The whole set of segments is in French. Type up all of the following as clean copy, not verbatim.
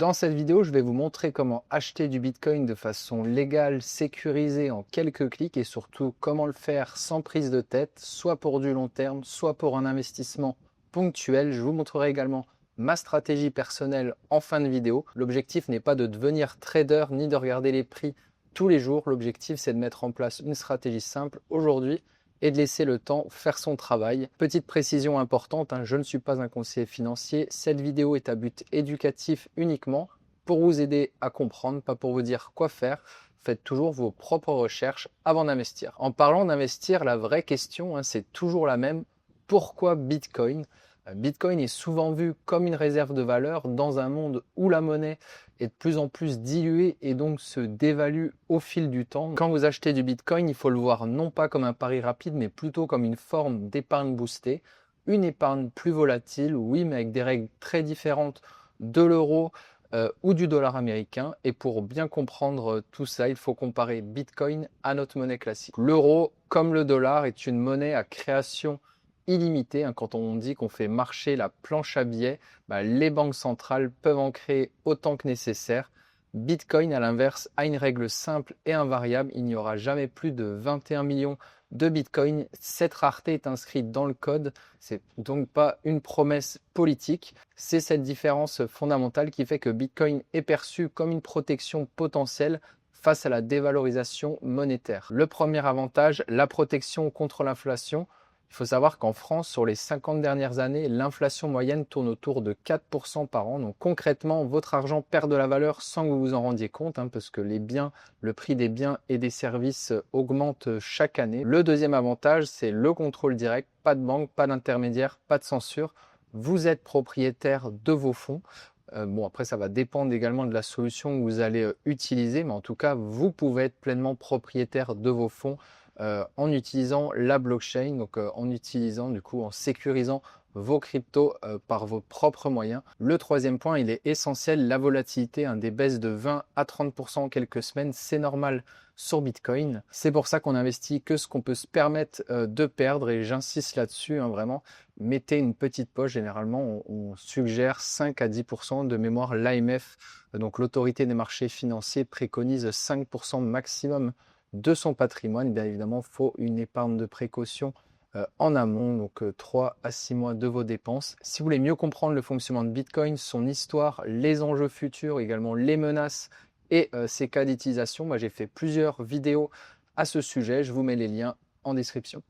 Dans cette vidéo, je vais vous montrer comment acheter du Bitcoin de façon légale, sécurisée en quelques clics et surtout comment le faire sans prise de tête, soit pour du long terme, soit pour un investissement ponctuel. Je vous montrerai également ma stratégie personnelle en fin de vidéo. L'objectif n'est pas de devenir trader ni de regarder les prix tous les jours. L'objectif, c'est de mettre en place une stratégie simple aujourd'hui et de laisser le temps faire son travail. Petite précision importante, je ne suis pas un conseiller financier. Cette vidéo est à but éducatif uniquement pour vous aider à comprendre, pas pour vous dire quoi faire. Faites toujours vos propres recherches avant d'investir. En parlant d'investir, la vraie question, c'est toujours la même. Pourquoi Bitcoin? Bitcoin est souvent vu comme une réserve de valeur dans un monde où la monnaie est de plus en plus diluée et donc se dévalue au fil du temps. Quand vous achetez du Bitcoin, il faut le voir non pas comme un pari rapide, mais plutôt comme une forme d'épargne boostée, une épargne plus volatile, oui, mais avec des règles très différentes de l'euro ou du dollar américain. Et pour bien comprendre tout ça, il faut comparer Bitcoin à notre monnaie classique. L'euro, comme le dollar, est une monnaie à création illimité. Quand on dit qu'on fait marcher la planche à billets, les banques centrales peuvent en créer autant que nécessaire. Bitcoin, à l'inverse, a une règle simple et invariable. Il n'y aura jamais plus de 21 millions de Bitcoin. Cette rareté est inscrite dans le code. C'est donc pas une promesse politique. C'est cette différence fondamentale qui fait que Bitcoin est perçu comme une protection potentielle face à la dévalorisation monétaire. Le premier avantage, la protection contre l'inflation. Il faut savoir qu'en France, sur les 50 dernières années, l'inflation moyenne tourne autour de 4% par an. Donc concrètement, votre argent perd de la valeur sans que vous vous en rendiez compte, parce que le prix des biens et des services augmente chaque année. Le deuxième avantage, c'est le contrôle direct. Pas de banque, pas d'intermédiaire, pas de censure. Vous êtes propriétaire de vos fonds. Après, ça va dépendre également de la solution que vous allez utiliser, mais en tout cas, vous pouvez être pleinement propriétaire de vos fonds en utilisant la blockchain, donc en sécurisant vos cryptos par vos propres moyens. Le troisième point, il est essentiel, la volatilité, des baisses de 20 à 30% en quelques semaines, c'est normal sur Bitcoin. C'est pour ça qu'on investit que ce qu'on peut se permettre de perdre et j'insiste là-dessus, vraiment. Mettez une petite poche, généralement on suggère 5 à 10% de mémoire. L'AMF, donc l'autorité des marchés financiers, préconise 5% maximum de son patrimoine. Bien évidemment, il faut une épargne de précaution en amont, donc 3 à 6 mois de vos dépenses. Si vous voulez mieux comprendre le fonctionnement de Bitcoin, son histoire, les enjeux futurs, également les menaces et ses cas d'utilisation, j'ai fait plusieurs vidéos à ce sujet. Je vous mets les liens en description.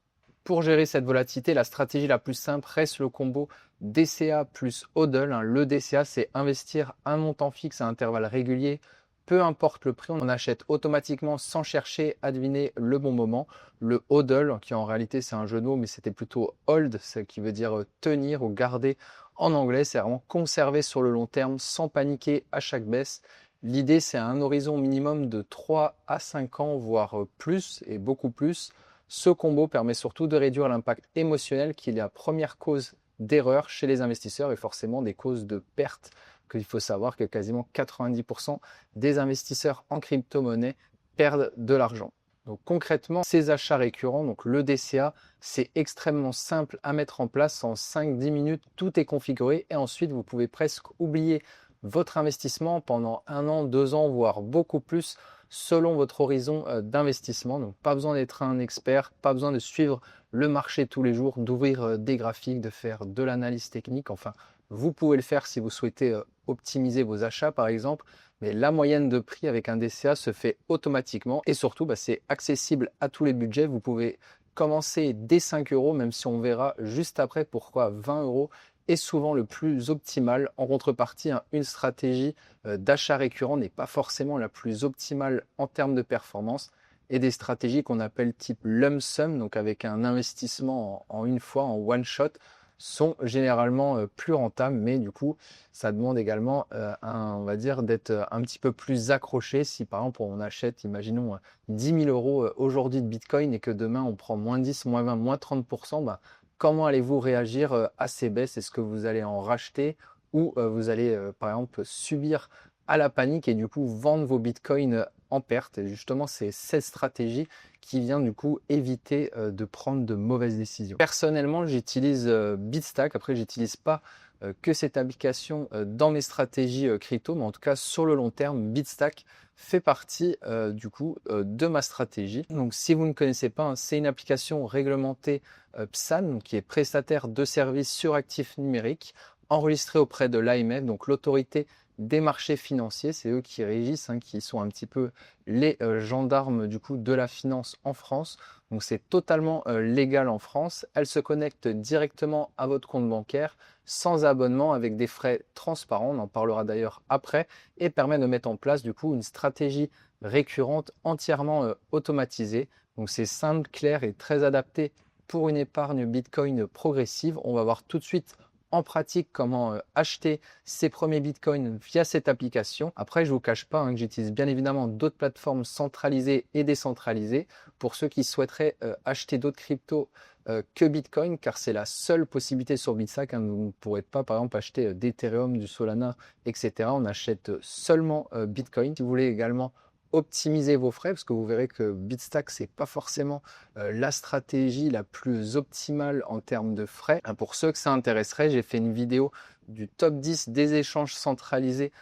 Pour gérer cette volatilité, la stratégie la plus simple reste le combo DCA plus HODL. Le DCA, c'est investir un montant fixe à intervalles réguliers. Peu importe le prix, on achète automatiquement sans chercher à deviner le bon moment. Le HODL, qui en réalité c'est un jeu de mots, mais c'était plutôt hold, ce qui veut dire tenir ou garder en anglais. C'est vraiment conserver sur le long terme sans paniquer à chaque baisse. L'idée, c'est un horizon minimum de 3 à 5 ans, voire plus et beaucoup plus. Ce combo permet surtout de réduire l'impact émotionnel qui est la première cause d'erreur chez les investisseurs et forcément des causes de perte. Il faut savoir que quasiment 90% des investisseurs en crypto-monnaie perdent de l'argent. Donc concrètement, ces achats récurrents, donc le DCA, c'est extrêmement simple à mettre en place. En 5-10 minutes, tout est configuré et ensuite vous pouvez presque oublier votre investissement pendant 1 an, 2 ans, voire beaucoup plus selon votre horizon d'investissement. Donc pas besoin d'être un expert, pas besoin de suivre le marché tous les jours, d'ouvrir des graphiques, de faire de l'analyse technique. Enfin, vous pouvez le faire si vous souhaitez optimiser vos achats par exemple, mais la moyenne de prix avec un DCA se fait automatiquement et surtout c'est accessible à tous les budgets. Vous pouvez commencer dès 5 euros, même si on verra juste après pourquoi 20 euros est souvent le plus optimal. En contrepartie, une stratégie d'achat récurrent n'est pas forcément la plus optimale en termes de performance et des stratégies qu'on appelle type lump sum, donc avec un investissement en une fois, en one shot, sont généralement plus rentables, mais du coup, ça demande également, on va dire, d'être un petit peu plus accroché. Si par exemple, on achète, imaginons, 10 000 euros aujourd'hui de Bitcoin et que demain, on prend moins 10, moins 20, moins 30%, comment allez-vous réagir à ces baisses? Est-ce que vous allez en racheter ou vous allez, par exemple, subir à la panique et du coup, vendre vos Bitcoins en perte. Et justement, c'est cette stratégie qui vient du coup éviter de prendre de mauvaises décisions. Personnellement, j'utilise Bitstack. Après, j'utilise pas que cette application dans mes stratégies crypto, mais en tout cas sur le long terme, Bitstack fait partie du coup de ma stratégie. Donc si vous ne connaissez pas, hein, c'est une application réglementée PSAN, qui est prestataire de services sur actifs numériques, enregistrée auprès de l'AMF, donc l'autorité des marchés financiers. C'est eux qui régissent, hein, qui sont un petit peu les gendarmes du coup de la finance en France. Donc c'est totalement légal en France. Elle se connecte directement à votre compte bancaire sans abonnement, avec des frais transparents. On en parlera d'ailleurs après, et permet de mettre en place du coup une stratégie récurrente entièrement automatisée. Donc c'est simple, clair et très adapté pour une épargne Bitcoin progressive. On va voir tout de suite en pratique comment acheter ses premiers bitcoins via cette application. Après, je ne vous cache pas, hein, que j'utilise bien évidemment d'autres plateformes centralisées et décentralisées pour ceux qui souhaiteraient acheter d'autres cryptos que Bitcoin, car c'est la seule possibilité sur Bitstack, hein. Vous ne pourrez pas par exemple acheter d'Ethereum, du Solana, etc. On achète seulement Bitcoin. Si vous voulez également optimiser vos frais, parce que vous verrez que Bitstack, c'est pas forcément la stratégie la plus optimale en termes de frais. Pour ceux que ça intéresserait, j'ai fait une vidéo du top 10 des échanges centralisés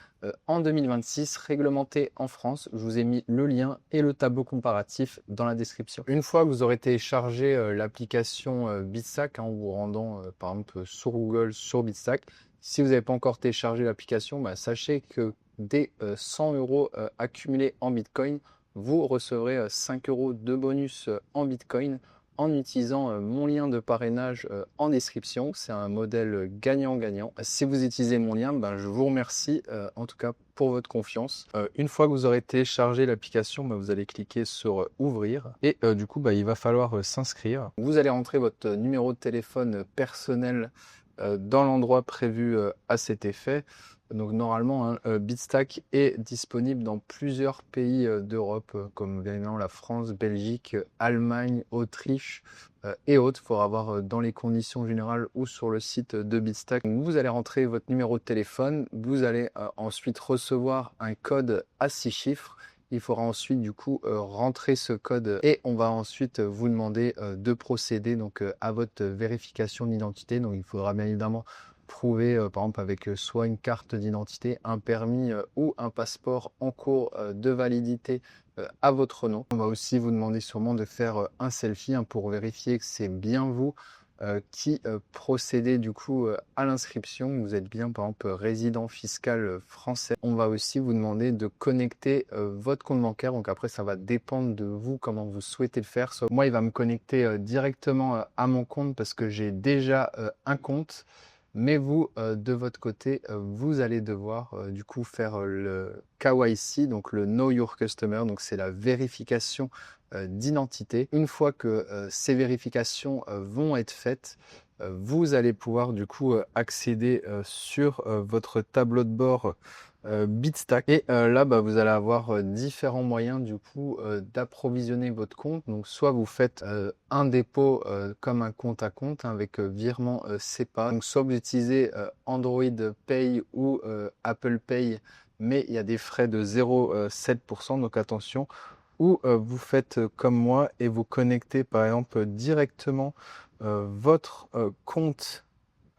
en 2026, réglementés en France. Je vous ai mis le lien et le tableau comparatif dans la description. Une fois que vous aurez téléchargé l'application Bitstack, en vous rendant par exemple sur Google, sur Bitstack, si vous n'avez pas encore téléchargé l'application, sachez que dès 100 € accumulés en Bitcoin, vous recevrez 5 € de bonus en Bitcoin en utilisant mon lien de parrainage en description. C'est un modèle gagnant-gagnant. Si vous utilisez mon lien, je vous remercie en tout cas pour votre confiance. Une fois que vous aurez téléchargé l'application, vous allez cliquer sur ouvrir et du coup il va falloir s'inscrire. Vous allez rentrer votre numéro de téléphone personnel dans l'endroit prévu à cet effet. Donc normalement, hein, Bitstack est disponible dans plusieurs pays d'Europe, comme bien évidemment la France, Belgique, Allemagne, Autriche et autres. Il faudra voir dans les conditions générales ou sur le site de Bitstack. Donc, vous allez rentrer votre numéro de téléphone, vous allez ensuite recevoir un code à 6 chiffres. Il faudra ensuite du coup rentrer ce code et on va ensuite vous demander de procéder donc à votre vérification d'identité. Donc il faudra bien évidemment prouver par exemple avec soit une carte d'identité, un permis ou un passeport en cours de validité à votre nom. On va aussi vous demander sûrement de faire un selfie, hein, pour vérifier que c'est bien vous qui procédez du coup à l'inscription. Vous êtes bien par exemple résident fiscal français. On va aussi vous demander de connecter votre compte bancaire. Donc après, ça va dépendre de vous comment vous souhaitez le faire. Soit moi, il va me connecter directement à mon compte parce que j'ai déjà un compte. Mais vous, de votre côté, vous allez devoir du coup faire le KYC, donc le Know Your Customer, donc c'est la vérification d'identité. Une fois que ces vérifications vont être faites, vous allez pouvoir du coup accéder sur votre tableau de bord Bitstack. Et là, vous allez avoir différents moyens du coup d'approvisionner votre compte. Donc soit vous faites un dépôt comme un compte à compte, hein, avec virement SEPA. Donc soit vous utilisez Android Pay ou Apple Pay, mais il y a des frais de 0,7%, donc attention. Ou vous faites comme moi et vous connectez par exemple directement votre compte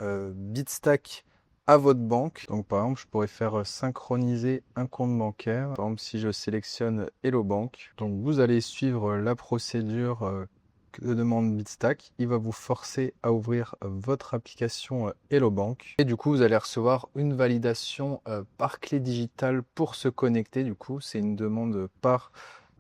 Bitstack à votre banque. Donc par exemple, je pourrais faire synchroniser un compte bancaire. Par exemple, si je sélectionne Hello Bank, donc vous allez suivre la procédure que demande Bitstack. Il va vous forcer à ouvrir votre application Hello Bank. Et du coup, vous allez recevoir une validation par clé digitale pour se connecter. Du coup, c'est une demande par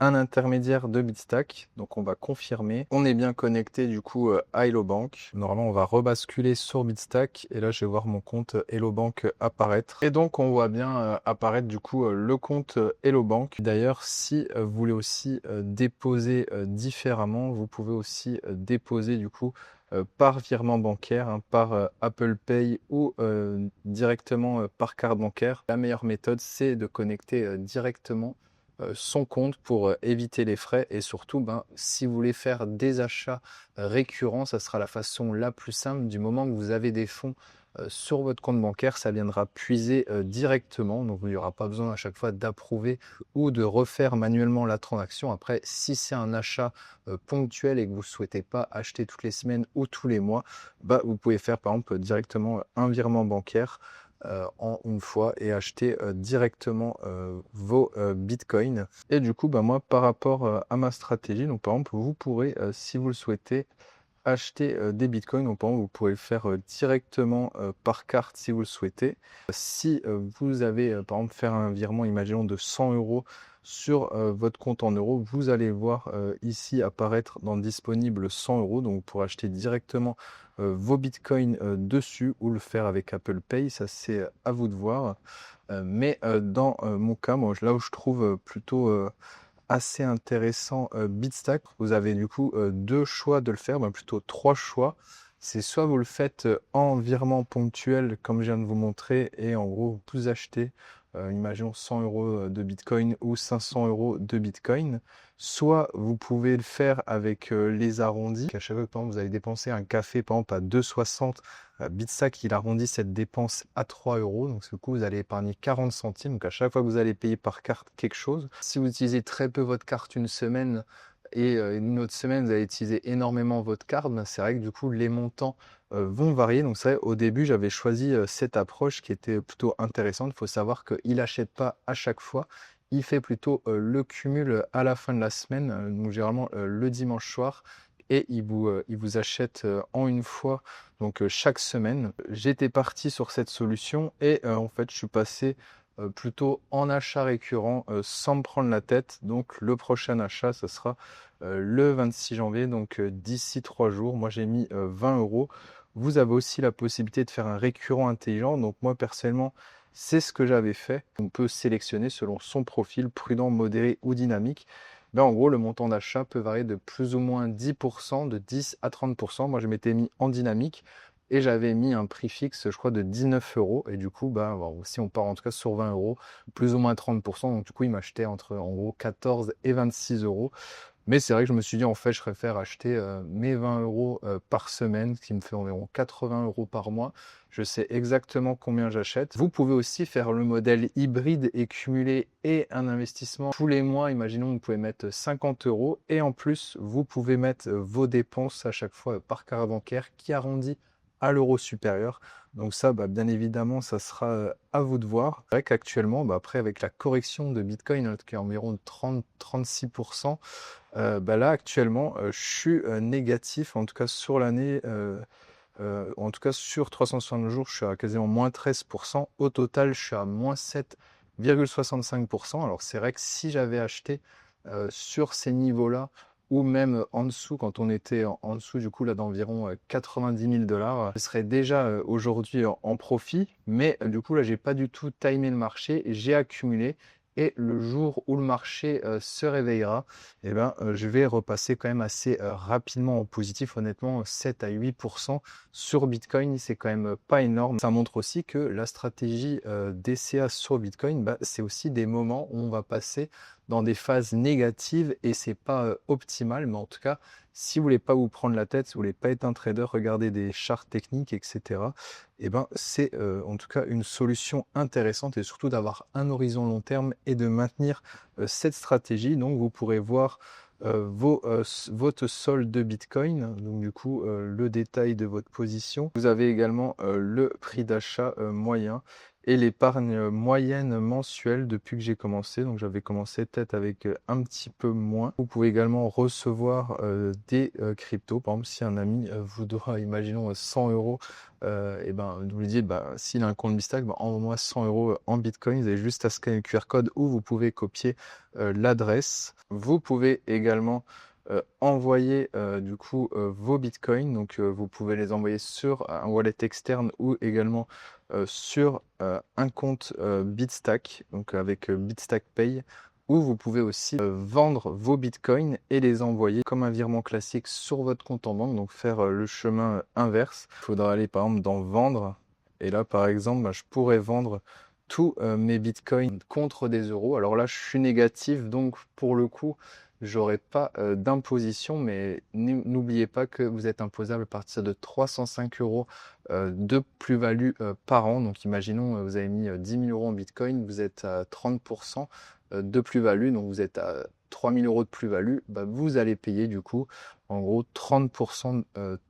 un intermédiaire de Bitstack. Donc on va confirmer. On est bien connecté du coup à Hello Bank. Normalement, on va rebasculer sur Bitstack et là, je vais voir mon compte Hello Bank apparaître. Et donc, on voit bien apparaître du coup le compte Hello Bank. D'ailleurs, si vous voulez aussi déposer différemment, vous pouvez aussi déposer du coup par virement bancaire, hein, par Apple Pay ou directement par carte bancaire. La meilleure méthode, c'est de connecter directement son compte pour éviter les frais et surtout si vous voulez faire des achats récurrents, ça sera la façon la plus simple. Du moment que vous avez des fonds sur votre compte bancaire, ça viendra puiser directement. Donc il n'y aura pas besoin à chaque fois d'approuver ou de refaire manuellement la transaction. Après, si c'est un achat ponctuel et que vous ne souhaitez pas acheter toutes les semaines ou tous les mois, bah, vous pouvez faire par exemple directement un virement bancaire en une fois et acheter directement vos bitcoins. Et du coup, bah, moi, par rapport à ma stratégie, donc par exemple, vous pourrez, si vous le souhaitez, acheter des bitcoins. Donc, par exemple, vous pourrez le faire directement par carte si vous le souhaitez. Si vous avez, par exemple, faire un virement, imaginons, de 100 euros sur votre compte en euros, vous allez voir ici apparaître dans disponible 100 euros. Donc, pour acheter directement vos bitcoins dessus ou le faire avec Apple Pay, ça c'est à vous de voir. Mais dans mon cas, moi, là où je trouve plutôt assez intéressant Bitstack. Vous avez du coup deux choix de le faire, ben plutôt trois choix. C'est soit vous le faites en virement ponctuel, comme je viens de vous montrer, et en gros, vous achetez, imaginons 100 euros de Bitcoin ou 500 euros de Bitcoin. Soit vous pouvez le faire avec les arrondis. À chaque fois que par exemple, vous allez dépenser un café, par exemple, à 2,60, Bitstack, il arrondit cette dépense à 3 euros. Donc, du coup, vous allez épargner 40 centimes. Donc, à chaque fois que vous allez payer par carte quelque chose, si vous utilisez très peu votre carte une semaine et une autre semaine, vous allez utiliser énormément votre carte, ben, c'est vrai que du coup, les montants vont varier. Donc, c'est vrai, au début, j'avais choisi cette approche qui était plutôt intéressante. Il faut savoir qu'il n'achète pas à chaque fois. Il fait plutôt le cumul à la fin de la semaine, donc généralement le dimanche soir, et il vous achète en une fois donc chaque semaine. J'étais parti sur cette solution et en fait je suis passé plutôt en achat récurrent sans me prendre la tête. Donc le prochain achat, ce sera le 26 janvier, donc d'ici 3 jours. Moi j'ai mis 20 euros. Vous avez aussi la possibilité de faire un récurrent intelligent. Donc moi personnellement, c'est ce que j'avais fait. On peut sélectionner selon son profil, prudent, modéré ou dynamique. Ben, en gros, le montant d'achat peut varier de plus ou moins 10%, de 10 à 30%. Moi, je m'étais mis en dynamique et j'avais mis un prix fixe, je crois, de 19 euros. Et du coup, bah, bon, si on part en tout cas sur 20 euros, plus ou moins 30%. Donc, du coup, il m'achetait entre en gros 14 et 26 euros. Mais c'est vrai que je me suis dit, en fait, je préfère acheter mes 20 euros par semaine, ce qui me fait environ 80 euros par mois. Je sais exactement combien j'achète. Vous pouvez aussi faire le modèle hybride et cumuler et un investissement tous les mois. Imaginons, vous pouvez mettre 50 euros et en plus, vous pouvez mettre vos dépenses à chaque fois par carte bancaire qui arrondit à l'euro supérieur. Donc ça, bah, bien évidemment, ça sera à vous de voir. C'est vrai qu'actuellement, bah, après, avec la correction de Bitcoin, qui est environ 30-36%, bah, là, actuellement, je suis négatif, en tout cas sur l'année, en tout cas sur 360 jours, je suis à quasiment moins 13%. Au total, je suis à moins 7,65%. Alors c'est vrai que si j'avais acheté sur ces niveaux-là, ou même en dessous, quand on était en dessous du coup là d'environ 90 000 $, je serais déjà aujourd'hui en profit. Mais du coup là, j'ai pas du tout timé le marché, j'ai accumulé. Et le jour où le marché se réveillera, eh ben, je vais repasser quand même assez rapidement en positif. Honnêtement, 7 à 8% sur Bitcoin, c'est quand même pas énorme. Ça montre aussi que la stratégie DCA sur Bitcoin, bah, c'est aussi des moments où on va passer dans des phases négatives et c'est pas optimal. Mais en tout cas, si vous voulez pas vous prendre la tête, si vous voulez pas être un trader, regardez des charts techniques, etc. Eh ben, c'est en tout cas une solution intéressante et surtout d'avoir un horizon long terme et de maintenir cette stratégie. Donc, vous pourrez voir votre solde de Bitcoin, donc du coup le détail de votre position. Vous avez également le prix d'achat moyen et l'épargne moyenne mensuelle depuis que j'ai commencé. Donc j'avais commencé peut-être avec un petit peu moins. Vous pouvez également recevoir des cryptos. Par exemple, si un ami vous doit, imaginons, 100 euros, et ben vous lui dites, bah, s'il a un compte Bitstack, bah, envoie-moi 100 euros en Bitcoin. Vous avez juste à scanner le QR code ou vous pouvez copier l'adresse. Vous pouvez également envoyer du coup vos bitcoins. Donc vous pouvez les envoyer sur un wallet externe ou également sur un compte Bitstack, donc avec Bitstack Pay. Ou vous pouvez aussi vendre vos bitcoins et les envoyer comme un virement classique sur votre compte en banque, donc faire le chemin inverse. Il faudra aller par exemple dans vendre. Et là, par exemple, bah, je pourrais vendre tous mes bitcoins contre des euros. Alors là, je suis négatif, donc pour le coup, j'aurai pas d'imposition, mais n'oubliez pas que vous êtes imposable à partir de 305 euros de plus-value par an. Donc imaginons vous avez mis 10 000 euros en Bitcoin, vous êtes à 30% de plus-value, donc vous êtes à 3 000 euros de plus-value, bah, vous allez payer du coup en gros 30%,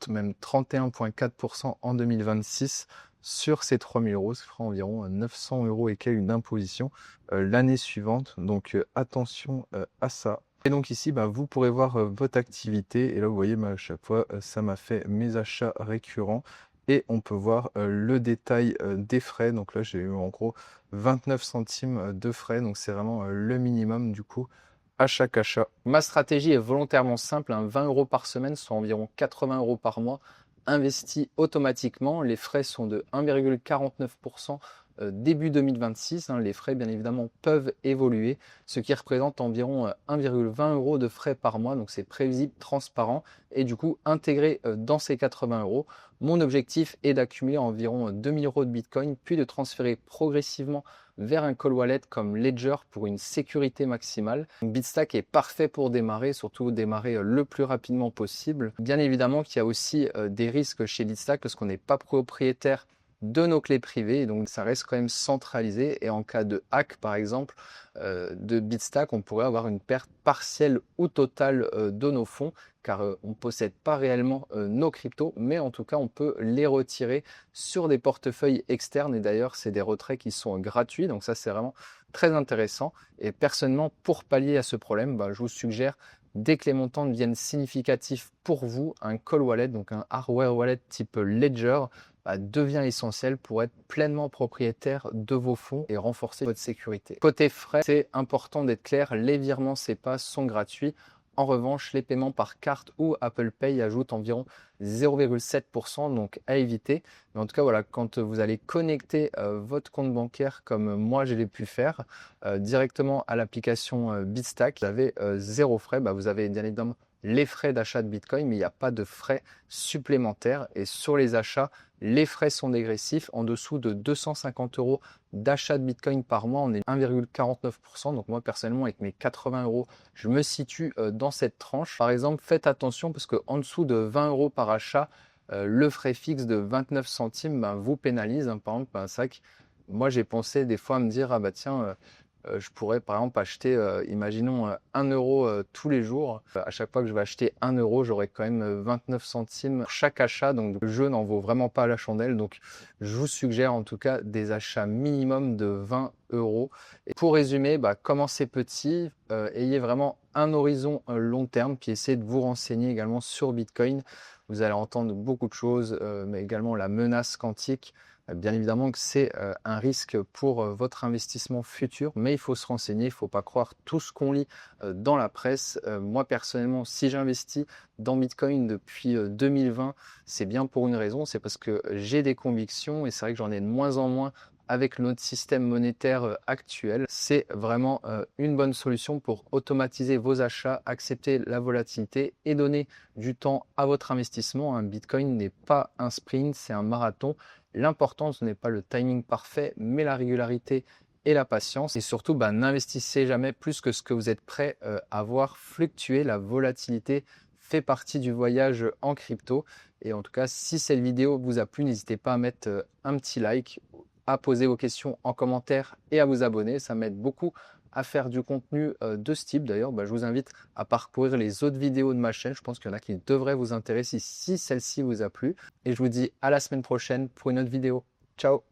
même 31,4% en 2026 sur ces 3 000 euros, ce qui fera environ 900 euros et quelques d'imposition l'année suivante. Donc attention à ça. Et donc ici, bah, vous pourrez voir votre activité. Et là, vous voyez, à chaque fois, ça m'a fait mes achats récurrents. Et on peut voir le détail des frais. Donc là, j'ai eu en gros 29 centimes de frais. Donc c'est vraiment le minimum du coup à chaque achat. Ma stratégie est volontairement simple, 20 euros par semaine, soit environ 80 euros par mois, investis automatiquement. Les frais sont de 1,49% début 2026. Les frais, bien évidemment, peuvent évoluer, ce qui représente environ 1,20 euros de frais par mois. Donc, c'est prévisible, transparent et du coup intégré dans ces 80 euros. Mon objectif est d'accumuler environ 2000 euros de Bitcoin, puis de transférer progressivement vers un cold wallet comme Ledger pour une sécurité maximale. Bitstack est parfait pour démarrer, surtout démarrer le plus rapidement possible. Bien évidemment qu'il y a aussi des risques chez Bitstack parce qu'on n'est pas propriétaire de nos clés privées, donc ça reste quand même centralisé. Et en cas de hack, par exemple, de Bitstack, on pourrait avoir une perte partielle ou totale de nos fonds, car on ne possède pas réellement nos cryptos, mais en tout cas, on peut les retirer sur des portefeuilles externes. Et d'ailleurs, c'est des retraits qui sont gratuits, donc ça, c'est vraiment très intéressant. Et personnellement, pour pallier à ce problème, bah, je vous suggère, dès que les montants deviennent significatifs pour vous, un cold wallet, donc un hardware wallet type Ledger, bah, devient essentiel pour être pleinement propriétaire de vos fonds et renforcer votre sécurité. Côté frais, c'est important d'être clair, les virements SEPA sont gratuits. En revanche, les paiements par carte ou Apple Pay ajoutent environ 0,7%, donc à éviter. Mais en tout cas, voilà, quand vous allez connecter votre compte bancaire comme moi je l'ai pu faire directement à l'application Bitstack, vous avez zéro frais. Bah, vous avez bien évidemment les frais d'achat de Bitcoin, mais il n'y a pas de frais supplémentaires. Et sur les achats, les frais sont dégressifs. En dessous de 250 euros d'achat de Bitcoin par mois, on est 1,49%. Donc moi, personnellement, avec mes 80 euros, je me situe dans cette tranche. Par exemple, faites attention parce qu'en dessous de 20 euros par achat, le frais fixe de 29 centimes vous pénalise. Par exemple, un sac. Moi, j'ai pensé des fois à me dire, ah bah tiens, je pourrais par exemple acheter, imaginons 1 euro tous les jours. À chaque fois que je vais acheter 1 euro, j'aurai quand même 29 centimes pour chaque achat. Donc le jeu n'en vaut vraiment pas la chandelle. Donc je vous suggère en tout cas des achats minimum de 20 euros. Et pour résumer, bah, commencez petit, ayez vraiment un horizon long terme, puis essayez de vous renseigner également sur Bitcoin. Vous allez entendre beaucoup de choses, mais également la menace quantique. Bien évidemment que c'est un risque pour votre investissement futur, mais il faut se renseigner, il ne faut pas croire tout ce qu'on lit dans la presse. Moi personnellement, si j'investis dans Bitcoin depuis 2020, c'est bien pour une raison, c'est parce que j'ai des convictions et c'est vrai que j'en ai de moins en moins avec notre système monétaire actuel. C'est vraiment une bonne solution pour automatiser vos achats, accepter la volatilité et donner du temps à votre investissement. Un Bitcoin n'est pas un sprint, c'est un marathon. L'important, ce n'est pas le timing parfait, mais la régularité et la patience. Et surtout, bah, n'investissez jamais plus que ce que vous êtes prêt à voir fluctuer. La volatilité fait partie du voyage en crypto. Et en tout cas, si cette vidéo vous a plu, n'hésitez pas à mettre un petit like, à poser vos questions en commentaire et à vous abonner. Ça m'aide beaucoup à faire du contenu de ce type. D'ailleurs, bah, je vous invite à parcourir les autres vidéos de ma chaîne. Je pense qu'il y en a qui devraient vous intéresser si celle-ci vous a plu. Et je vous dis à la semaine prochaine pour une autre vidéo. Ciao!